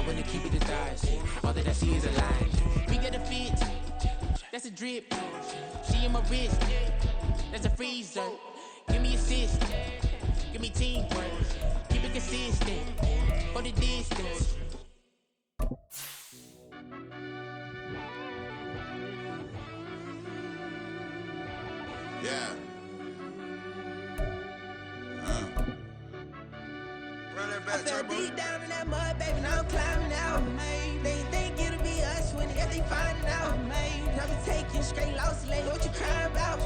wanna keep it as ours. All that I see is a lie. We got a fit, that's a drip. She in my wrist, that's a freezer. Give me assist, give me teamwork. Keep it consistent, for the distance. Yeah. I fell deep down in that mud, baby, now I'm climbing out. They think it'll be us when they find it out. I be taking straight losses, like what you crying about?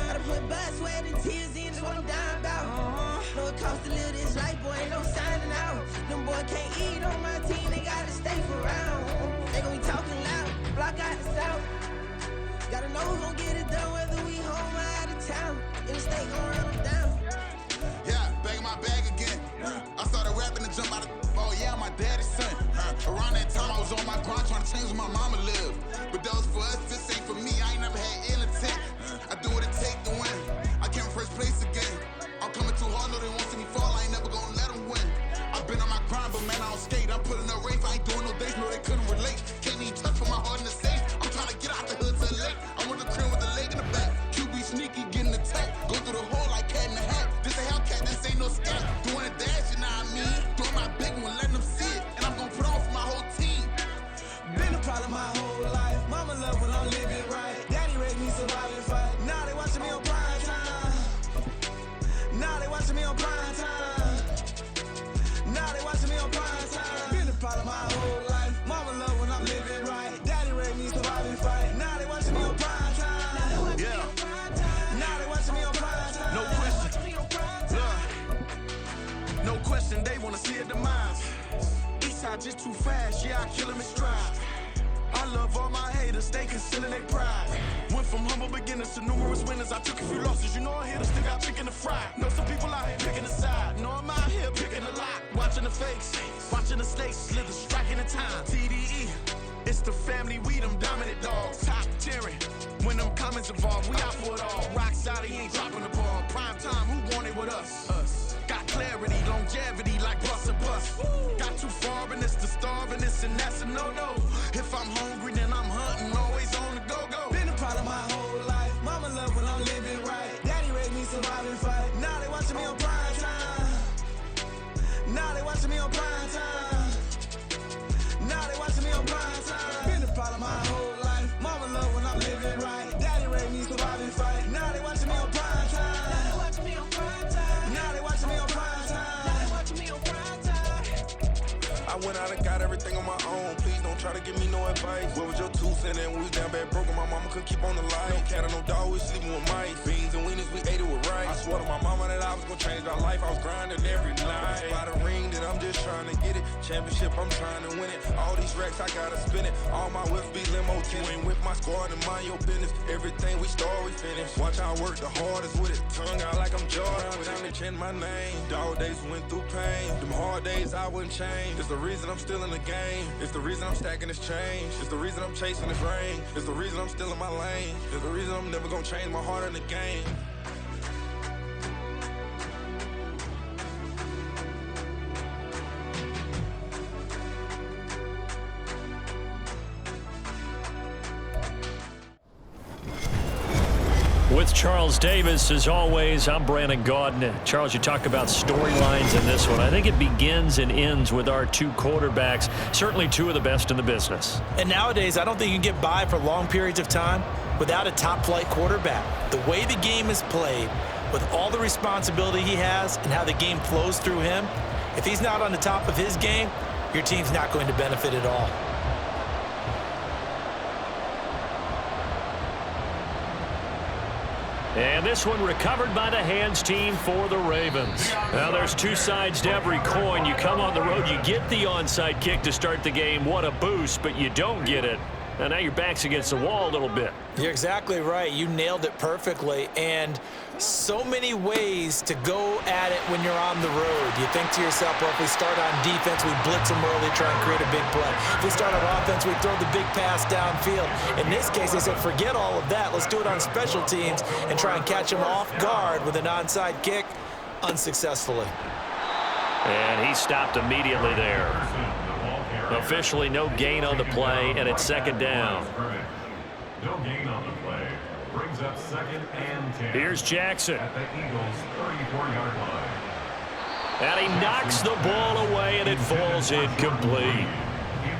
Gotta put blood, sweat, and tears in, that's what I'm dying about. Know it costs to live this life, boy, ain't no signing out. Them boy can't eat on my team, they gotta stay for round. They gon' be talking loud, block out the south. Gotta know who's gon' get it done, whether we home or out of town. In the state gon' run them down. Yeah, bag my bag again. I started rapping to jump out of oh yeah, my daddy's son. Around that time I was on my grind trying to change where my mama lived. But that was for us, this ain't for me. I ain't never had ill intent. I do what it take to win. I came first place again. I'm coming too hard, know they won't see me fall. I ain't never gonna let them win. I've been on my grind, but man, I don't skate. I'm putting up race, I ain't doing no days, no they couldn't relate. Can't even touch for my heart in the safe. I'm trying to get out the hood to the lake. I'm with the crib with the leg in the back. QB sneaky, getting attacked. Go through the hole like cat in the hat. This a Hellcat, this ain't no scat. Doing a dash, you know what I mean? Doing my big one, letting them see it. And I'm gonna put on for my whole team. Been a problem my whole life. Mama love when I'm living right. Daddy raised me survive and fight. Now they watching me on prime time. Now they watching me on prime time. Now they watching me on prime time. Been a problem my whole life. Mama love when I'm living right. Daddy raised me survive and fight. Now they watching me on prime time. Yeah. Now they watching me on prime time. No question. No question, they wanna see a demise. Eastside just too fast, yeah, I kill him in stride. I love all my haters, they concealing their pride. Went from humble beginners to numerous winners. I took a few losses, you know I hit a still got chicken to fry. Know some people out here picking a side. Know I'm out here picking a lot. Watching the fakes, watching the snakes slither, striking the time. TDE, it's the family, we them dominant dogs. Top tiering, when them comments involved, we out for it all. Rock solid, he ain't dropping the ball. Prime time, who want it with us? Got clarity, longevity, like bus and bus. Got too far and it's the starving, and that's a no-no. If I'm hungry, then I'm hunting, always on the go-go. Been a problem my whole life. Mama love when I'm living right. Daddy raised me survive and fight. Now they watching me on prime time. Now they watching me on prime time. Now they watching me on prime time. Been a problem my whole life. Mama love when I'm living right. Daddy raised me survive and fight. Now they watching me on prime time. Now they watching me on prime time. Now they watching me on prime time. Now they watching me on prime time. I went out and got everything on my own. Please don't try to give me no advice. What was your 2 cents and we was down bad broke and my mama couldn't keep on the light. No cat or no dog, we sleeping with mice. Beans and weenies, we ate it with rice. I swore to my mama that I was gonna change my life. I was grinding every night. By the ring that I'm just trying to get it. Championship, I'm trying to win it. All these racks, I gotta spin it. All my whips be limo tin. Ain't with my squad and mind your business. Everything we start, we finish. Watch I work the hardest with it. Tongue out like I'm Jordan. Time to change my name. Dog days went through pain. Them hard days I wouldn't change. It's the reason I'm still in the game. It's the reason I'm stacking this change. It's the reason I'm chasing this rain. It's the reason I'm still in my lane. It's the reason I'm never gonna change my heart in the game. With Charles Davis, as always, I'm Brandon Gaudin. Charles, you talk about storylines in this one. I think it begins and ends with our 2 quarterbacks, certainly 2 of the best in the business. And nowadays, I don't think you can get by for long periods of time without a top-flight quarterback. The way the game is played, with all the responsibility he has and how the game flows through him, if he's not on the top of his game, your team's not going to benefit at all. And this one recovered by the hands team for the Ravens. Now there's 2 sides to every coin. You come on the road, you get the onside kick to start the game. What a boost, but you don't get it. And now your back's against the wall a little bit. You're exactly right. You nailed it perfectly. And so many ways to go at it when you're on the road. You think to yourself, well, if we start on defense, we blitz them early, try and create a big play. If we start on offense, we throw the big pass downfield. In this case, they said, forget all of that. Let's do it on special teams and try and catch them off guard with an onside kick unsuccessfully. And he stopped immediately there. The Officially no gain on the play, and it's second down. No gain on the play. Brings up 2nd and 10. Here's Jackson. At the Eagles' 34-yard line. And he knocks the ball away, and it falls incomplete.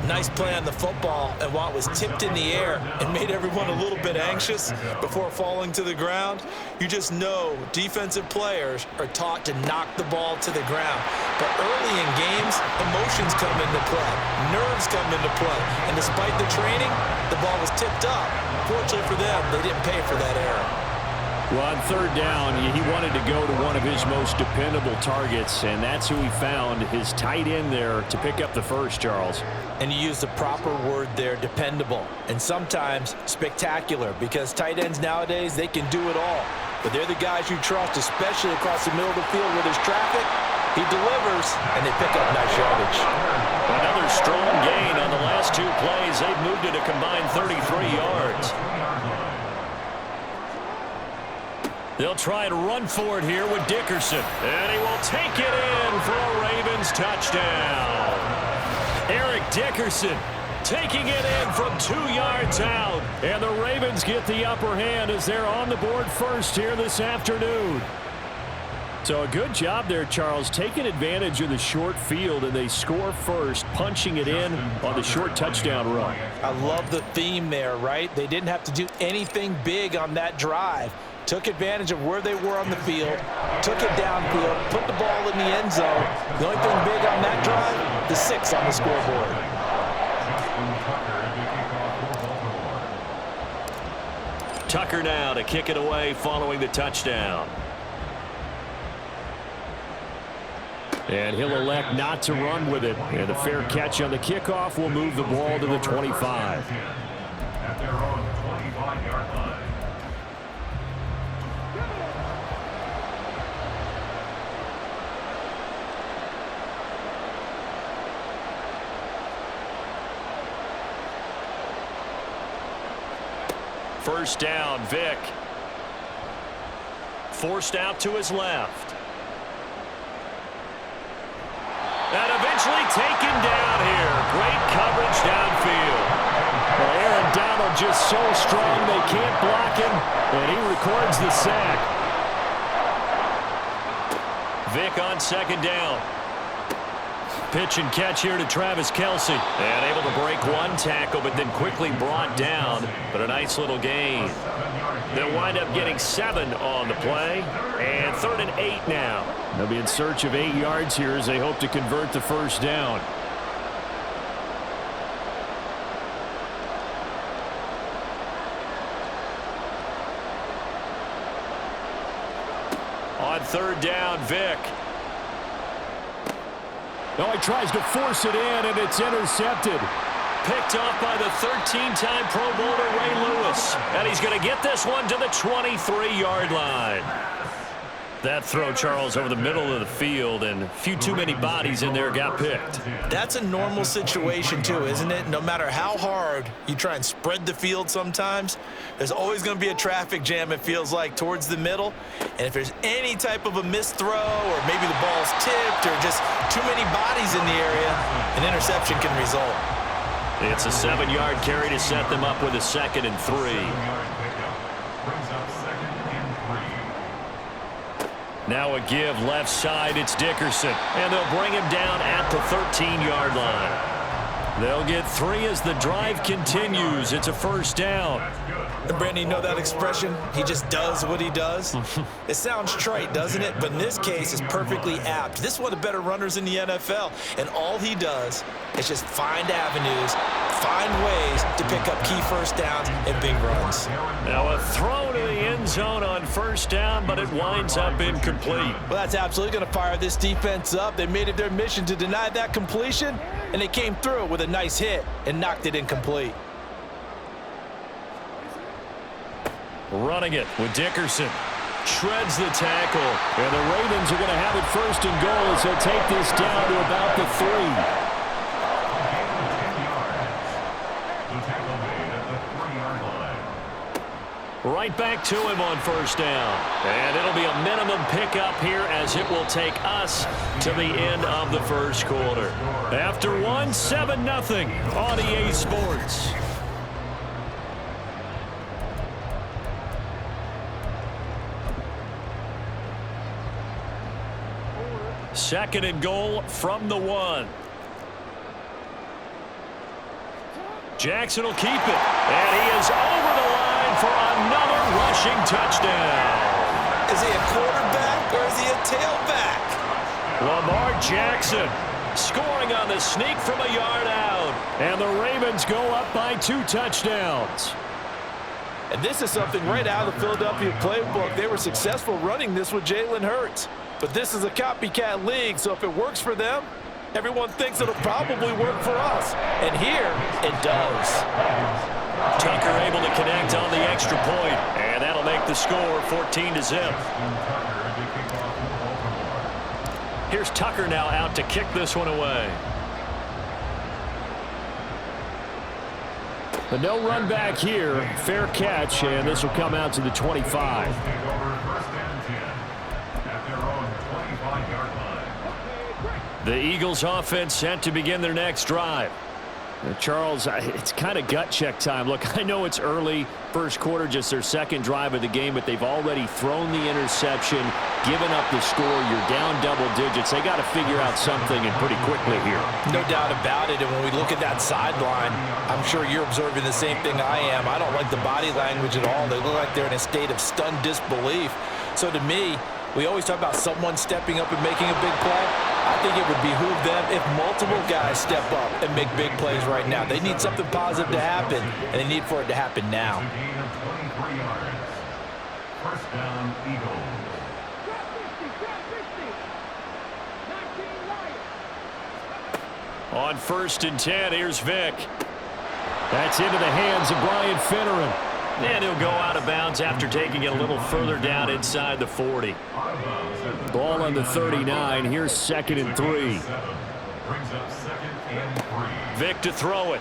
Nice play on the football, and while it was tipped in the air and made everyone a little bit anxious before falling to the ground, you just know defensive players are taught to knock the ball to the ground. But early in games, emotions come into play, nerves come into play, and despite the training, the ball was tipped up. Fortunately for them, they didn't pay for that error. Well, on third down, he wanted to go to one of his most dependable targets, and that's who he found, his tight end there, to pick up the first, Charles. And you use the proper word there, dependable, and sometimes spectacular, because tight ends nowadays, they can do it all. But they're the guys you trust, especially across the middle of the field where there's traffic. He delivers, and they pick up nice yardage. Another strong gain on the last two plays. They've moved it a combined 33 yards. They'll try to run for it here with Dickerson. And he will take it in for a Ravens touchdown. Eric Dickerson taking it in from 2 yards out. And the Ravens get the upper hand as they're on the board first here this afternoon. So a good job there, Charles, taking advantage of the short field, and they score first, punching it in on the short touchdown run. I love the theme there, right? They didn't have to do anything big on that drive. Took advantage of where they were on the field, took it downfield, put the ball in the end zone. The only thing big on that drive, the 6 on the scoreboard. Tucker now to kick it away following the touchdown. And he'll elect not to run with it. And a fair catch on the kickoff will move the ball to the 25. At their own 25-yard line. First down, Vick. Forced out to his left. And eventually taken down here. Great coverage downfield. Well, Aaron Donald just so strong they can't block him, and he records the sack. Vick on second down. Pitch and catch here to Travis Kelce. And able to break one tackle, but then quickly brought down. But a nice little gain. They'll wind up getting 7 on the play. And 3rd and 8 now. They'll be in search of 8 yards here as they hope to convert the first down. On third down, Vick. No, he tries to force it in, and it's intercepted. Picked off by the 13-time Pro Bowler Ray Lewis. And he's going to get this one to the 23-yard line. That throw, Charles, over the middle of the field, and a few too many bodies in there got picked. That's a normal situation, too, isn't it? No matter how hard you try and spread the field sometimes, there's always going to be a traffic jam, it feels like, towards the middle. And if there's any type of a missed throw, or maybe the ball's tipped, or just too many bodies in the area, an interception can result. It's a 7-yard carry to set them up with a 2nd and 3. Now a give left side, it's Dickerson. And they'll bring him down at the 13-yard line. They'll get 3 as the drive continues. It's a first down. And Brandon, you know that expression? He just does what he does? It sounds trite, doesn't it? But in this case, it's perfectly apt. This is one of the better runners in the NFL. And all he does is just find avenues, find ways to pick up key first downs and big runs. Now a throw to the end zone on first down, but it winds up incomplete. Well, that's absolutely going to fire this defense up. They made it their mission to deny that completion, and they came through with a nice hit and knocked it incomplete. Running it with Dickerson. Shreds the tackle. And the Ravens are going to have it first and goal as they'll take this down to about the 3. Right back to him on first down. And it'll be a minimum pickup here as it will take us to the end of the first quarter. After one, 7-0 on EA Sports. Second and goal from the 1. Jackson will keep it. And he is over the line for another rushing touchdown. Is he a quarterback or is he a tailback? Lamar Jackson scoring on the sneak from a yard out. And the Ravens go up by 2 touchdowns. And this is something right out of the Philadelphia playbook. They were successful running this with Jalen Hurts. But this is a copycat league, so if it works for them, everyone thinks it'll probably work for us. And here, it does. Tucker able to connect on the extra point, and that'll make the score 14-0. Here's Tucker now out to kick this one away. But no run back here. Fair catch, and this will come out to the 25. The Eagles offense set to begin their next drive. Charles, it's kind of gut check time. Look, I know it's early, first quarter, just their second drive of the game, but they've already thrown the interception, given up the score. You're down double digits. They got to figure out something, and pretty quickly here. No doubt about it, and when we look at that sideline, I'm sure you're observing the same thing I am. I don't like the body language at all. They look like they're in a state of stunned disbelief. So to me, we always talk about someone stepping up and making a big play. I think it would behoove them if multiple guys step up and make big plays right now. They need something positive to happen, and they need for it to happen now. First down, Eagles. On 1st and 10, here's Vick. That's into the hands of Brian Finneran. And he'll go out of bounds after taking it a little further down inside the 40. Ball on the 39. Here's 2nd and 3. Vick to throw it.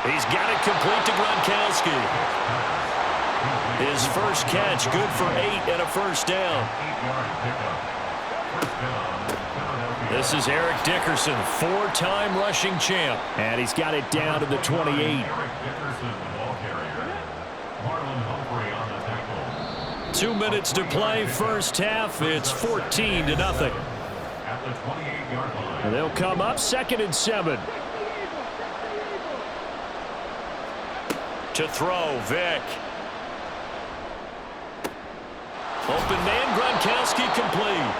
He's got it complete to Gronkowski. His first catch, good for 8 and a first down. This is Eric Dickerson, 4-time rushing champ. And he's got it down to the 28. 2 minutes to play, first half. It's 14-0. And they'll come up 2nd and 7. To throw, Vick. Open man, Gronkowski complete.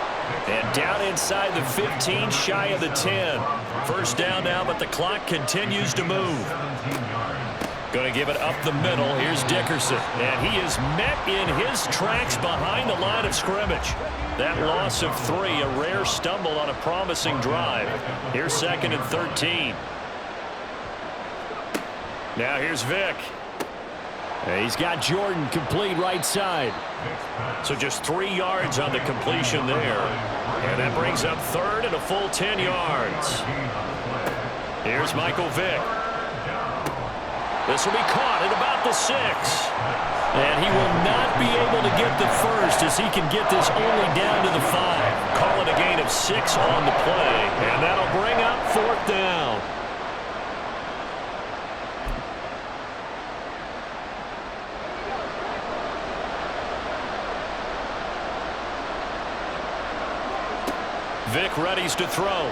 And down inside the 15, shy of the 10. First down now, but the clock continues to move. Going to give it up the middle. Here's Dickerson. And he is met in his tracks behind the line of scrimmage. That loss of 3, a rare stumble on a promising drive. Here's 2nd and 13. Now here's Vick. He's got Jordan complete right side. So just 3 yards on the completion there. And that brings up 3rd and a full 10 yards. Here's Michael Vick. This will be caught at about the 6. And he will not be able to get the first as he can get this only down to the 5. Call it a gain of 6 on the play. And that'll bring up 4th down. Vick readies to throw.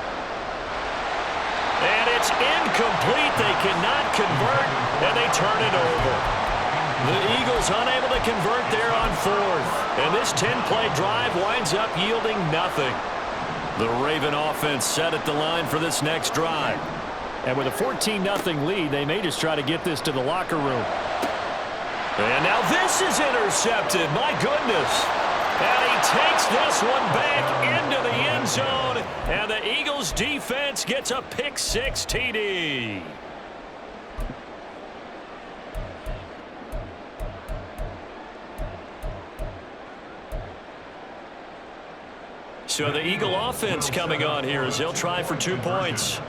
And it's incomplete. They cannot convert, and they turn it over. The Eagles unable to convert there on 4th. And this 10-play drive winds up yielding nothing. The Raven offense set at the line for this next drive. And with a 14-0 lead, they may just try to get this to the locker room. And now this is intercepted. My goodness. And he takes this one back into the end zone. And the Eagles defense gets a pick-6 TD. So the Eagle offense coming on here as they'll try for 2 points.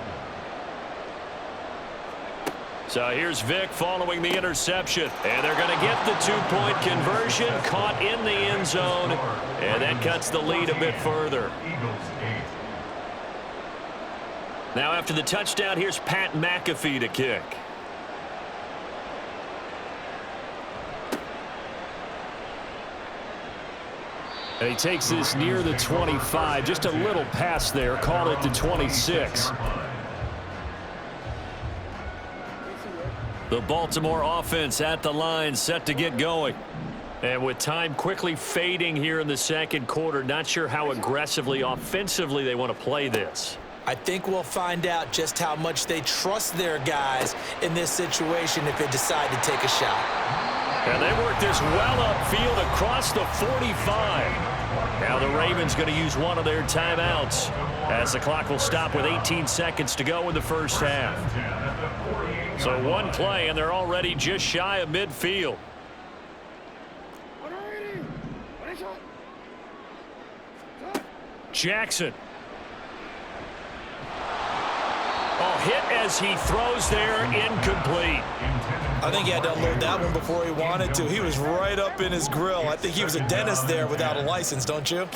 So here's Vic following the interception. And they're going to get the two-point conversion, caught in the end zone. And that cuts the lead a bit further. Now after the touchdown, here's Pat McAfee to kick. And he takes this near the 25, just a little pass there, called it the 26. The Baltimore offense at the line, set to get going. And with time quickly fading here in the second quarter, not sure how aggressively, offensively they want to play this. I think we'll find out just how much they trust their guys in this situation if they decide to take a shot. And they work this well upfield across the 45. Now the Ravens going to use one of their timeouts as the clock will stop with 18 seconds to go in the first half. So one play, and they're already just shy of midfield. Jackson. Oh, hit as he throws there, incomplete. I think he had to unload that one before he wanted to. He was right up in his grill. I think he was a dentist there without a license, don't you?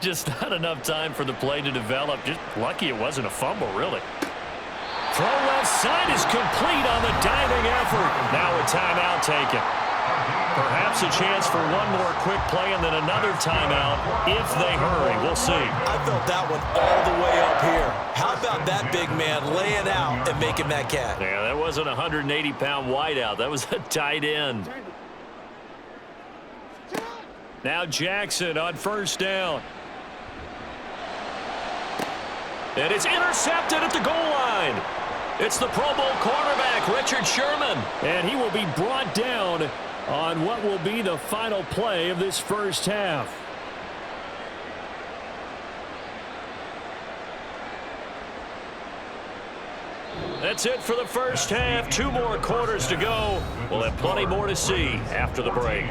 Just not enough time for the play to develop. Just lucky it wasn't a fumble, really. Throw left side is complete on the diving effort. Now a timeout taken. Perhaps a chance for one more quick play and then another timeout if they hurry. We'll see. I felt that one all the way up here. How about that big man laying out and making that catch? Yeah, that wasn't a 180-pound wideout. That was a tight end. Now Jackson on first down. And it's intercepted at the goal line. It's the Pro Bowl cornerback, Richard Sherman. And he will be brought down on what will be the final play of this first half. That's it for the first half. 2 more quarters to go. We'll have plenty more to see after the break.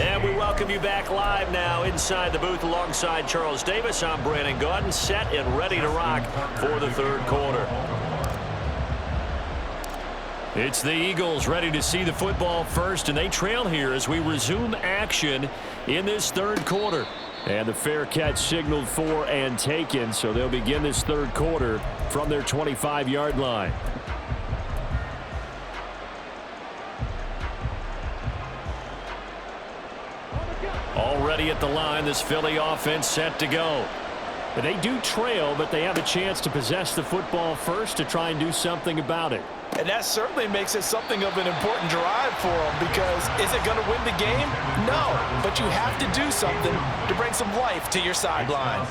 And we welcome you back live now inside the booth alongside Charles Davis. I'm Brandon Gaudin, set and ready to rock for the third quarter. It's the Eagles ready to see the football first, and they trail here as we resume action in this third quarter. And the fair catch signaled for and taken, so they'll begin this third quarter from their 25-yard line. Already at the line, this Philly offense set to go. But they do trail, but they have a chance to possess the football first to try and do something about it. And that certainly makes it something of an important drive for them, because is it going to win the game? No, but you have to do something to bring some life to your sideline.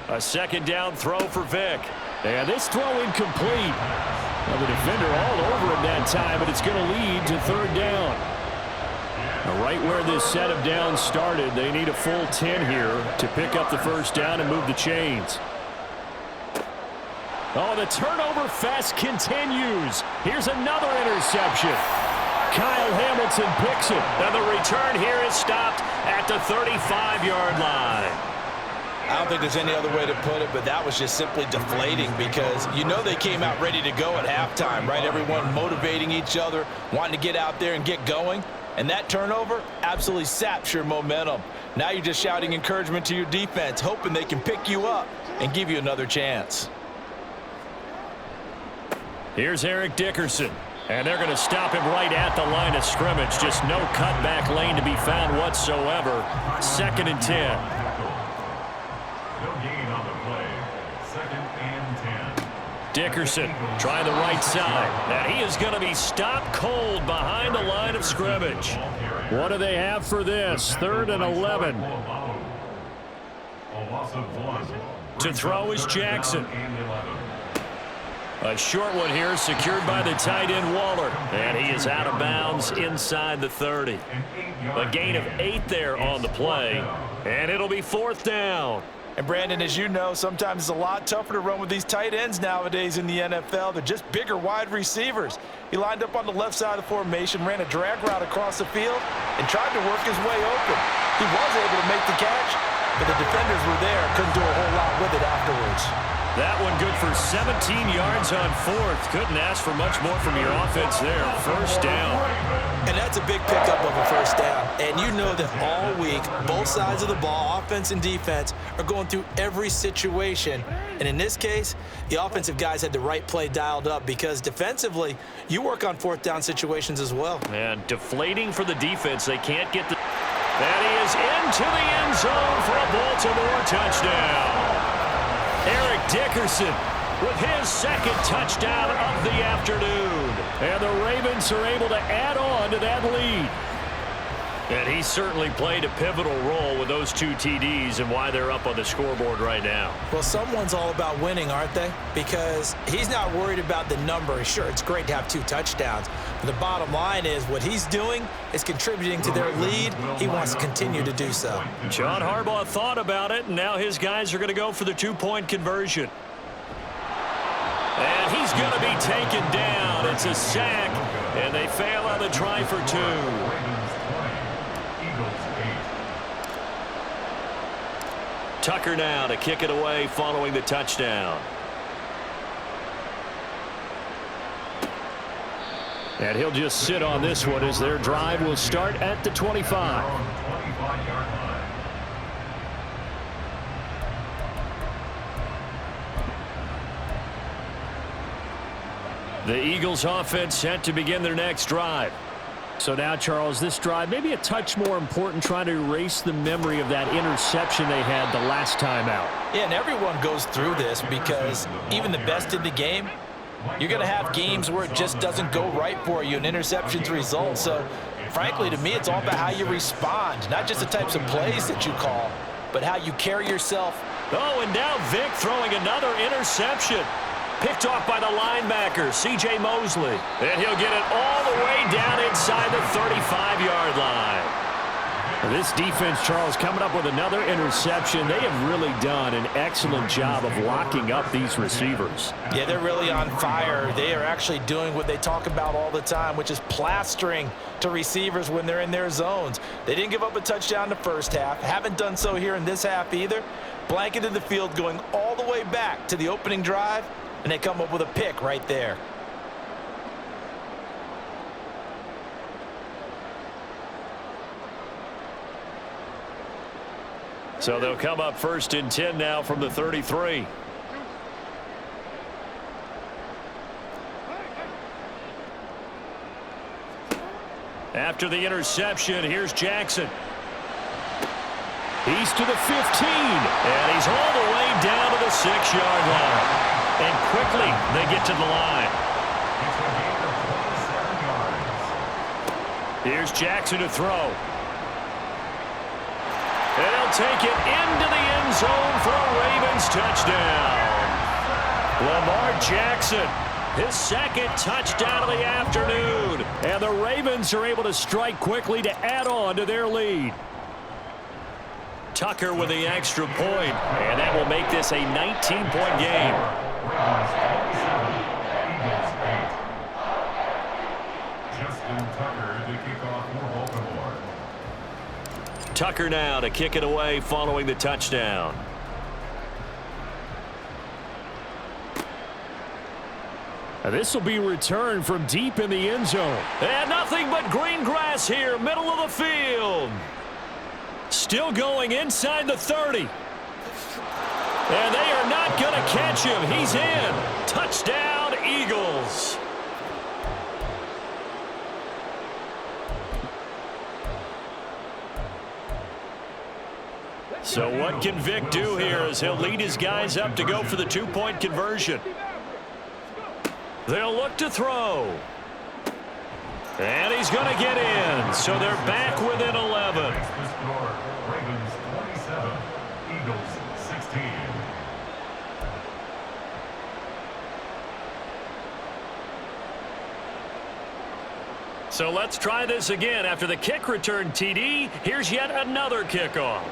A second down throw for Vic. And this throw incomplete. Well, the defender all over him that time, but it's going to lead to third down. Now, right where this set of downs started, they need a full 10 here to pick up the first down and move the chains. Oh, the turnover fest continues. Here's another interception. Kyle Hamilton picks it. And the return here is stopped at the 35-yard line. I don't think there's any other way to put it, but that was just simply deflating, because you know they came out ready to go at halftime, right? Everyone motivating each other, wanting to get out there and get going. And that turnover absolutely saps your momentum. Now you're just shouting encouragement to your defense, hoping they can pick you up and give you another chance. Here's Eric Dickerson, and they're going to stop him right at the line of scrimmage. Just no cutback lane to be found whatsoever. 2nd and 10. No gain on the play. 2nd and 10. Dickerson trying the right side, and he is going to be stopped cold behind the line of scrimmage. What do they have for this? 3rd and 11. A loss of 1. To throw is Jackson. A short one here, secured by the tight end Waller. And he is out of bounds inside the 30. A gain of 8 there on the play. And it'll be 4th down. And Brandon, as you know, sometimes it's a lot tougher to run with these tight ends nowadays in the NFL. They're just bigger wide receivers. He lined up on the left side of the formation, ran a drag route across the field, and tried to work his way open. He was able to make the catch, but the defenders were there, couldn't do a whole lot with it afterwards. That one good for 17 yards on fourth. Couldn't ask for much more from your offense there. First down. And that's a big pickup of a first down. And you know that all week, both sides of the ball, offense and defense, are going through every situation. And in this case, the offensive guys had the right play dialed up because defensively, you work on fourth down situations as well. And deflating for the defense. They can't get the... And he is into the end zone for a Baltimore touchdown. Eric Dickerson with his second touchdown of the afternoon. And the Ravens are able to add on to that lead. And he certainly played a pivotal role with those 2 TDs and why they're up on the scoreboard right now. Well, someone's all about winning, aren't they? Because he's not worried about the number. Sure, it's great to have 2 touchdowns. But the bottom line is what he's doing is contributing to their lead. He wants to continue to do so. John Harbaugh thought about it, and now his guys are going to go for the 2-point conversion. And he's going to be taken down. It's a sack, and they fail on the try for 2. Tucker now to kick it away following the touchdown. And he'll just sit on this one as their drive will start at the 25. The Eagles offense set to begin their next drive. So now, Charles, this drive maybe a touch more important, trying to erase the memory of that interception they had the last time out. Yeah, and everyone goes through this because even the best in the game, you're going to have games where it just doesn't go right for you, and interceptions result. So, frankly, to me, it's all about how you respond, not just the types of plays that you call, but how you carry yourself. Oh, and now Vic throwing another interception. Picked off by the linebacker, C.J. Mosley. And he'll get it all the way down inside the 35-yard line. This defense, Charles, coming up with another interception. They have really done an excellent job of locking up these receivers. Yeah, they're really on fire. They are actually doing what they talk about all the time, which is plastering to receivers when they're in their zones. They didn't give up a touchdown the first half. Haven't done so here in this half either. Blanketed the field going all the way back to the opening drive. And they come up with a pick right there. So they'll come up 1st and 10 now from the 33. After the interception, here's Jackson. He's to the 15, and he's all the way down to the 6-yard line. And quickly, they get to the line. Here's Jackson to throw. And he'll take it into the end zone for a Ravens touchdown. Lamar Jackson, his second touchdown of the afternoon. And the Ravens are able to strike quickly to add on to their lead. Tucker with the extra point, and that will make this a 19-point game. Tucker now to kick it away following the touchdown. And this will be returned from deep in the end zone. And nothing but green grass here, middle of the field. Still going inside the 30. And they are not going to catch him. He's in. Touchdown, Eagles. So what can Vic do here as he'll lead his guys up to go for the 2-point conversion? They'll look to throw. And he's going to get in. So they're back within 11. Ravens 27, Eagles 16. So let's try this again. After the kick return TD, here's yet another kickoff.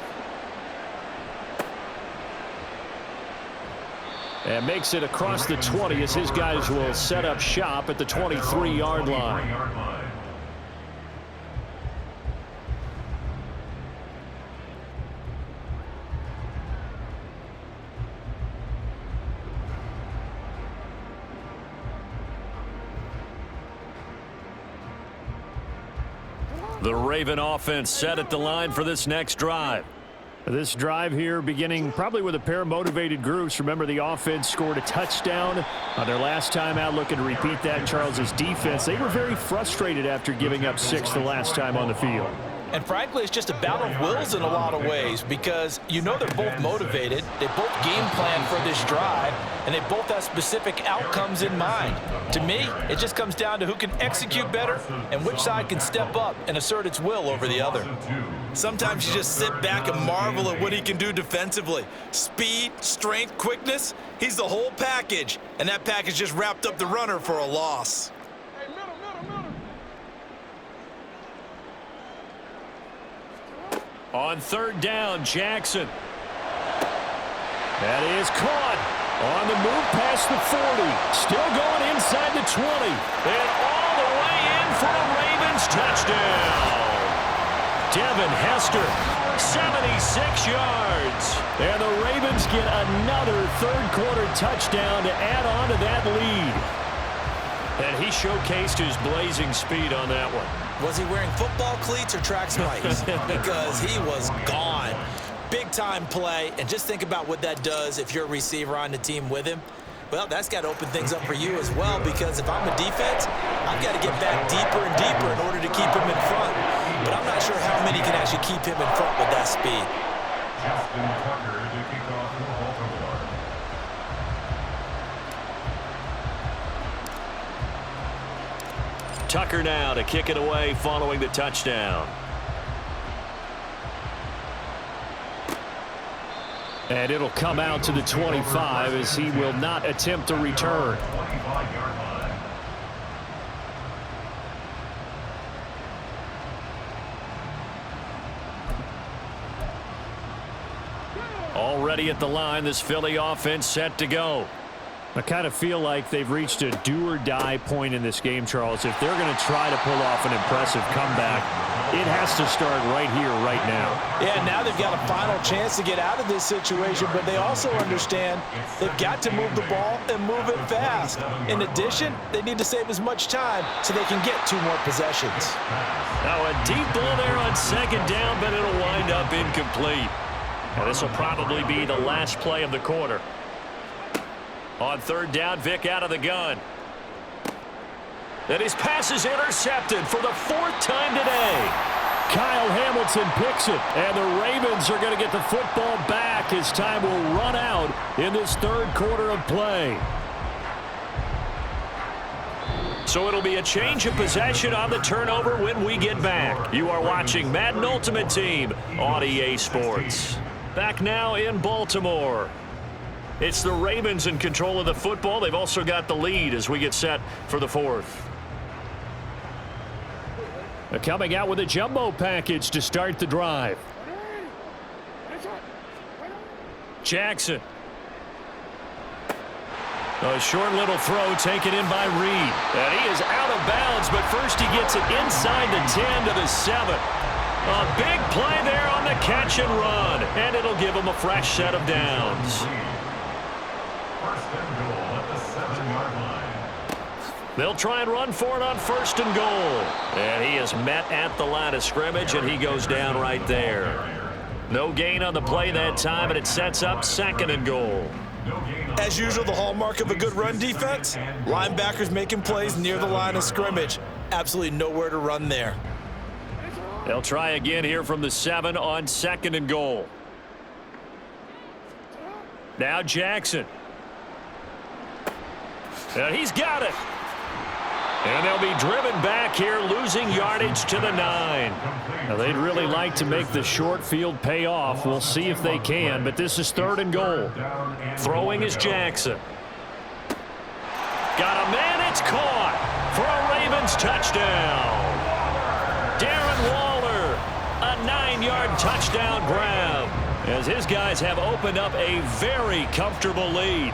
And makes it across the 20 as his guys will set up shop at the 23-yard line. The Raven offense set at the line for this next drive. This drive here beginning probably with a pair of motivated groups. Remember, the offense scored a touchdown on their last time out, looking to repeat that in Charles's defense. They were very frustrated after giving up 6 the last time on the field. And frankly, it's just a battle of wills in a lot of ways because you know they're both motivated. They both game plan for this drive, and they both have specific outcomes in mind. To me, it just comes down to who can execute better and which side can step up and assert its will over the other. Sometimes you just sit back and marvel at what he can do defensively. Speed, strength, quickness, he's the whole package. And that package just wrapped up the runner for a loss. On third down, Jackson. That is caught on the move past the 40. Still going inside the 20. And all the way in for a Ravens touchdown. Devin Hester, 76 yards. And the Ravens get another third-quarter touchdown to add on to that lead. And he showcased his blazing speed on that one. Was he wearing football cleats or track spikes? Because he was gone. Big-time play, and just think about what that does if you're a receiver on the team with him. Well, that's got to open things up for you as well, because if I'm a defense, I've got to get back deeper and deeper in order to keep him in front. But I'm not sure how many can actually keep him in front with that speed. Justin Tucker to kick off for Baltimore. Tucker now to kick it away following the touchdown. And it'll come out to the 25 as he will not attempt to return. 25-yard line. Already at the line, this Philly offense set to go. I kind of feel like they've reached a do-or-die point in this game, Charles. If they're going to try to pull off an impressive comeback, it has to start right here, right now. Yeah, now they've got a final chance to get out of this situation, but they also understand they've got to move the ball and move it fast. In addition, they need to save as much time so they can get 2 more possessions. Now a deep ball there on second down, but it'll wind up incomplete. And this will probably be the last play of the quarter. On third down, Vic out of the gun. And his pass is intercepted for the 4th time today. Kyle Hamilton picks it, and the Ravens are going to get the football back as time will run out in this third quarter of play. So it'll be a change of possession on the turnover when we get back. You are watching Madden Ultimate Team on EA Sports. Back now in Baltimore. It's the Ravens in control of the football. They've also got the lead as we get set for the 4th. Coming out with a jumbo package to start the drive. Jackson. A short little throw taken in by Reed. And he is out of bounds, but first he gets it inside the 10 to the 7. A big play there on the catch and run, and it'll give him a fresh set of downs. First and goal at the 7-yard line. They'll try and run for it on first and goal. And he is met at the line of scrimmage, and he goes down right there. No gain on the play that time, and it sets up 2nd and goal. As usual, the hallmark of a good run defense, linebackers making plays near the line of scrimmage. Absolutely nowhere to run there. They'll try again here from the 7 on 2nd and goal. Now Jackson. And he's got it. And they'll be driven back here, losing yardage to the 9. Now, they'd really like to make the short field pay off. We'll see if they can, but this is 3rd and goal. Throwing is Jackson. Got a man, it's caught for a Ravens touchdown. Darren Waller, a 9-yard touchdown grab, as his guys have opened up a very comfortable lead.